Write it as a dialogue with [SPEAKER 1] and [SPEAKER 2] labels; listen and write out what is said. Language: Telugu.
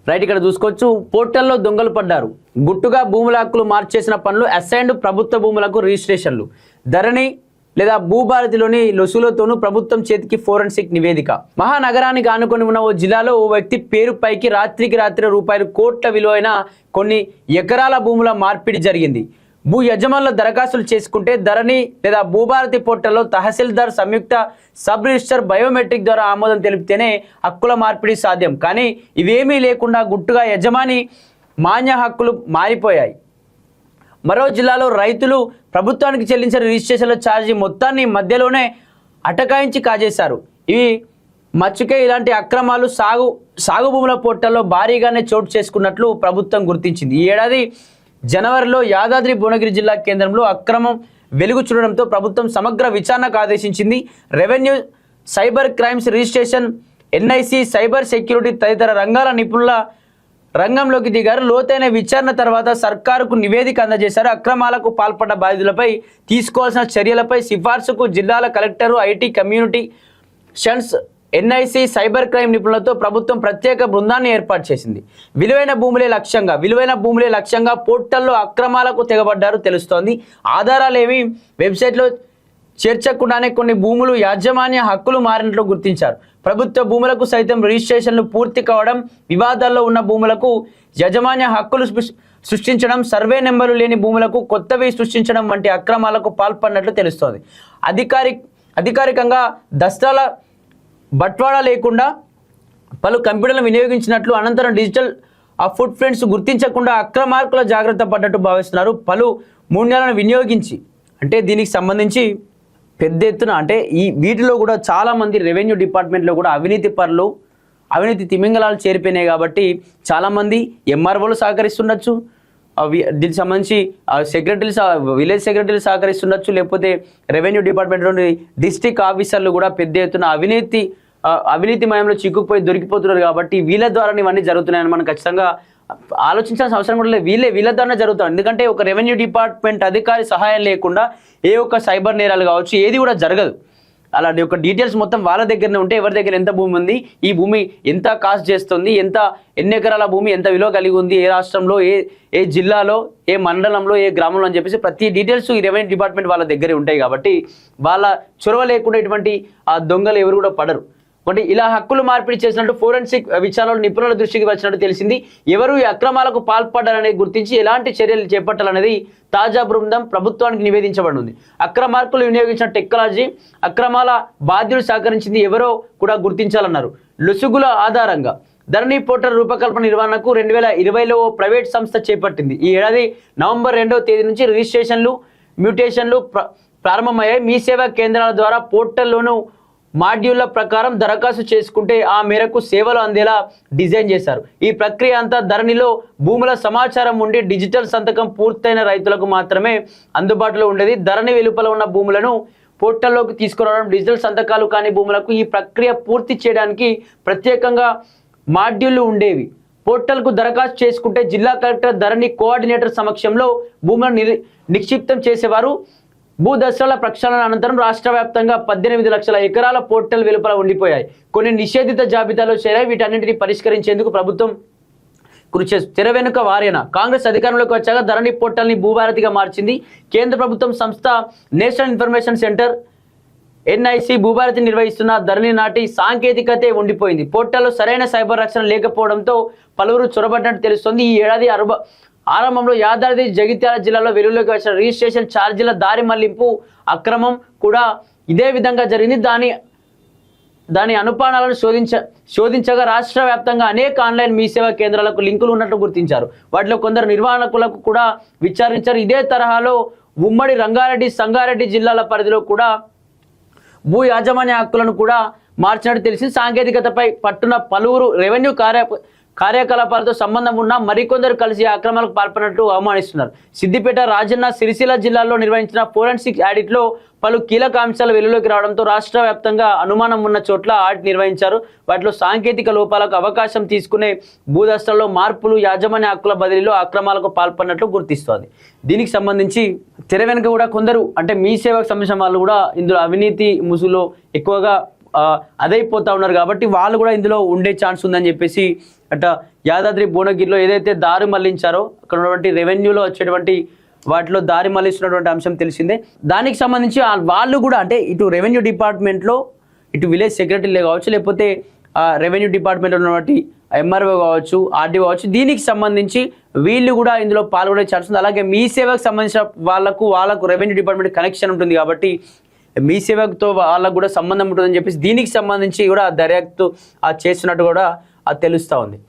[SPEAKER 1] రైట్, ఇక్కడ చూసుకోవచ్చు. పోర్టల్లో దొంగలు పడ్డారు. గుట్టుగా భూముల హక్కులు మార్చేసిన పనులు, అసైన్డ్ ప్రభుత్వ భూములకు రిజిస్ట్రేషన్లు, ధరణి లేదా భూభారతిలోని లొసులతోనూ ప్రభుత్వం చేతికి ఫోరెన్సిక్ నివేదిక. మహానగరానికి ఆనుకొని ఉన్న ఓ జిల్లాలో ఓ వ్యక్తి పేరుపైకి రాత్రికి రాత్రి రూపాయలు కోట్ల విలువైన కొన్ని ఎకరాల భూముల మార్పిడి జరిగింది. భూ యజమానుల దరఖాస్తులు చేసుకుంటే ధరణి లేదా భూభారతి పోర్టల్లో తహసీల్దార్ సంయుక్త సబ్ రిజిస్టర్ బయోమెట్రిక్ ద్వారా ఆమోదం తెలిపితేనే హక్కుల మార్పిడి సాధ్యం. కానీ ఇవేమీ లేకుండా గుట్టుగా యజమాని మాన్య హక్కులు మారిపోయాయి. మరో జిల్లాలో రైతులు ప్రభుత్వానికి చెల్లించిన రిజిస్ట్రేషన్ల ఛార్జీ మొత్తాన్ని మధ్యలోనే అటకాయించి కాజేశారు. ఇవి మచ్చుకే ఇలాంటి అక్రమాలు సాగు భూముల పోర్టల్లో భారీగానే చోటు చేసుకున్నట్లు ప్రభుత్వం గుర్తించింది. ఈ ఏడాది జనవరిలో యాదాద్రి భువనగిరి జిల్లా కేంద్రంలో అక్రమం వెలుగు చూడడంతో ప్రభుత్వం సమగ్ర విచారణకు ఆదేశించింది. Revenue, cyber crimes, registration, NIC, cyber security తదితర రంగాల నిపుణుల రంగంలోకి దిగారు. లోతైన విచారణ తర్వాత సర్కారుకు నివేదిక అందజేశారు. అక్రమాలకు పాల్పడ్డ బాధితులపై తీసుకోవాల్సిన చర్యలపై సిఫార్సుకు జిల్లాల collector, IT, communications, NIC, cyber crime నిపుణులతో ప్రభుత్వం ప్రత్యేక బృందాన్ని ఏర్పాటు చేసింది. విలువైన భూములే లక్ష్యంగా పోర్టల్లో అక్రమాలకు తెగబడ్డారు తెలుస్తోంది. ఆధారాలేవి వెబ్సైట్లో చేర్చకుండానే కొన్ని భూములు యాజమాన్య హక్కులు మారినట్లు గుర్తించారు. ప్రభుత్వ భూములకు సైతం రిజిస్ట్రేషన్లు పూర్తి కావడం, వివాదాల్లో ఉన్న భూములకు యాజమాన్య హక్కులు సృష్టించడం, సర్వే నెంబర్లు లేని భూములకు కొత్తవి సృష్టించడం వంటి అక్రమాలకు పాల్పడినట్లు తెలుస్తోంది. అధికారికంగా దస్తాల బట్వాడా లేకుండా పలు కంప్యూటర్లను వినియోగించినట్లు, అనంతరం డిజిటల్ ఫుట్ ప్రింట్స్ గుర్తించకుండా అక్రమార్కుల జాగ్రత్త పడ్డట్టు భావిస్తున్నారు. పలు మూల్యాలను వినియోగించి, అంటే దీనికి సంబంధించి పెద్ద ఎత్తున, అంటే వీటిలో కూడా చాలామంది రెవెన్యూ డిపార్ట్మెంట్లో కూడా అవినీతి తిమింగలాలు చేరిపోయినాయి. కాబట్టి చాలామంది ఎంఆర్ఓలు సహకరిస్తుండొచ్చు, దీనికి సంబంధించి విలేజ్ సెక్రటరీలు సహకరిస్తుండొచ్చు, లేకపోతే రెవెన్యూ డిపార్ట్మెంట్లోని డిస్ట్రిక్ట్ ఆఫీసర్లు కూడా పెద్ద ఎత్తున అవినీతిమయంలో చిక్కుపోయి దొరికిపోతున్నారు. కాబట్టి వీళ్ళ ద్వారా ఇవన్నీ జరుగుతున్నాయని మనం ఖచ్చితంగా ఆలోచించాల్సిన అవసరం కూడా లేదు. వీళ్ళ ద్వారా జరుగుతాం. ఎందుకంటే ఒక రెవెన్యూ డిపార్ట్మెంట్ అధికారి సహాయం లేకుండా ఏ ఒక్క సైబర్ నేరాలు కావచ్చు ఏది కూడా జరగదు. అలాంటి ఒక డీటెయిల్స్ మొత్తం వాళ్ళ దగ్గరనే ఉంటే, ఎవరి దగ్గర ఎంత భూమి ఉంది, ఈ భూమి ఎంత కాస్ట్ చేస్తుంది, ఎన్ని ఎకరాల భూమి ఎంత విలువ కలిగి ఉంది, ఏ రాష్ట్రంలో, ఏ జిల్లాలో, ఏ మండలంలో, ఏ గ్రామంలో అని చెప్పేసి ప్రతి డీటెయిల్స్ ఈ రెవెన్యూ డిపార్ట్మెంట్ వాళ్ళ దగ్గరే ఉంటాయి. కాబట్టి వాళ్ళ చొరవ లేకుండా ఇటువంటి దొంగలు ఎవరు కూడా పడరు. అంటే ఇలా హక్కులు మార్పిడి చేసినట్టు ఫోరెన్సిక్ విచారణలో నిపుణుల దృష్టికి వచ్చినట్టు తెలిసింది. ఎవరు ఈ అక్రమాలకు పాల్పడ్డారనేది గుర్తించి ఎలాంటి చర్యలు చేపట్టాలనేది తాజా బృందం ప్రభుత్వానికి నివేదించబడింది. అక్రమార్కులు వినియోగించిన టెక్నాలజీ, అక్రమాల బాధ్యులు సహకరించింది ఎవరో కూడా గుర్తించాలన్నారు. లొసుగుల ఆధారంగా ధరణి పోర్టల్ రూపకల్పన నిర్వహణకు 2020లో ప్రైవేట్ సంస్థ చేపట్టింది. ఈ ఏడాది నవంబర్ 2వ తేదీ నుంచి రిజిస్ట్రేషన్లు, మ్యూటేషన్లు ప్రారంభమయ్యాయి. మీ సేవా కేంద్రాల ద్వారా పోర్టల్లోనూ మాడ్యూళ్ల ప్రకారం దరఖాస్తు చేసుకుంటే ఆ మేరకు సేవలు అందేలా డిజైన్ చేశారు. ఈ ప్రక్రియ అంతా ధరణిలో భూముల సమాచారం ఉండి డిజిటల్ సంతకం పూర్తయిన రైతులకు మాత్రమే అందుబాటులో ఉండేది. ధరణి వెలుపల ఉన్న భూములను పోర్టల్లోకి తీసుకురావడం, డిజిటల్ సంతకాలు కాని భూములకు ఈ ప్రక్రియ పూర్తి చేయడానికి ప్రత్యేకంగా మాడ్యూళ్లు ఉండేవి. పోర్టల్కు దరఖాస్తు చేసుకుంటే జిల్లా కలెక్టర్, ధరణి కోఆర్డినేటర్ సమక్షంలో భూములను నిక్షిప్తం చేసేవారు. భూదశల ప్రక్షాళన అనంతరం రాష్ట్ర వ్యాప్తంగా 18 లక్షల ఎకరాల పోర్టల్ వెలుపల ఉండిపోయాయి. కొన్ని నిషేధిత జాబితాలో చేరాయి. వీటన్నింటినీ పరిష్కరించేందుకు ప్రభుత్వం కృషి చేస్తుంది. తెర వెనుక వారేనా? కాంగ్రెస్ అధికారంలోకి వచ్చాక ధరణి పోర్టల్ని భూభారతిగా మార్చింది. కేంద్ర ప్రభుత్వం సంస్థ national information centre NIC Bhubharati నిర్వహిస్తున్న ధరణి నాటి సాంకేతికతే ఉండిపోయింది. పోర్టల్లో సరైన సైబర్ రక్షణ లేకపోవడంతో పలువురు చొరబడినట్టు తెలుస్తోంది. ఈ ఏడాది ఆరంభంలో యాదాద్రి, జగిత్యాల జిల్లాలో వెలుగులోకి వచ్చిన రిజిస్ట్రేషన్ ఛార్జీల దారి మళ్లింపు అక్రమం కూడా ఇదే విధంగా జరిగింది. దాని అనుపానాలను శోధించగా రాష్ట్ర వ్యాప్తంగా అనేక ఆన్లైన్ మీ సేవా కేంద్రాలకు లింకులు ఉన్నట్లు గుర్తించారు. వాటిలో కొందరు నిర్వహణకులకు కూడా విచారించారు. ఇదే తరహాలో ఉమ్మడి రంగారెడ్డి, సంగారెడ్డి జిల్లాల పరిధిలో కూడా భూ యాజమాన్య హక్కులను కూడా మార్చినట్టు తెలిసింది. సాంకేతికతపై పట్టున పలువురు రెవెన్యూ కార్యకలాపాలతో సంబంధం ఉన్న మరికొందరు కలిసి అక్రమాలకు పాల్పడినట్టు అవమానిస్తున్నారు. సిద్దిపేట, రాజన్న, సిరిసిల్ల జిల్లాల్లో నిర్వహించిన ఫోరెన్సిక్ ఆడిట్లో పలు కీలక అంశాలు వెలుగులోకి రావడంతో రాష్ట్ర వ్యాప్తంగా అనుమానం ఉన్న చోట్ల ఆడిట్ నిర్వహించారు. వాటిలో సాంకేతిక లోపాలకు అవకాశం తీసుకునే భూదస్తాల్లో మార్పులు, యాజమాన్య హక్కుల బదిలీలో అక్రమాలకు పాల్పడినట్లు గుర్తిస్తోంది. దీనికి సంబంధించి తెర వెనుక కూడా కొందరు, అంటే మీ సేవకు సంబంధించిన వాళ్ళు కూడా ఇందులో అవినీతి ముసుగులో ఎక్కువగా అదైపోతా ఉన్నారు కాబట్టి వాళ్ళు కూడా ఇందులో ఉండే ఛాన్స్ ఉందని చెప్పేసి అట యాదాద్రి భువనగిరిలో ఏదైతే దారి మళ్లించారో అక్కడ ఉన్నటువంటి రెవెన్యూలో వచ్చేటువంటి వాటిలో దారి మళ్లిస్తున్నటువంటి అంశం తెలిసిందే. దానికి సంబంధించి వాళ్ళు కూడా అంటే ఇటు రెవెన్యూ డిపార్ట్మెంట్లో ఇటు విలేజ్ సెక్రటరీలే కావచ్చు, లేకపోతే రెవెన్యూ డిపార్ట్మెంట్లో ఉన్నటువంటి ఎంఆర్ఓ కావచ్చు, ఆర్డీఓ కావచ్చు, దీనికి సంబంధించి వీళ్ళు కూడా ఇందులో పాల్గొనే ఛాన్స్ ఉంది. అలాగే మీ సేవకు సంబంధించిన వాళ్ళకు రెవెన్యూ డిపార్ట్మెంట్ కనెక్షన్ ఉంటుంది కాబట్టి మీ సేవకుతో వాళ్ళకు కూడా సంబంధం ఉంటుందని చెప్పేసి దీనికి సంబంధించి కూడా దర్యాప్తు చేస్తున్నట్టు కూడా తెలుస్తూ ఉంది.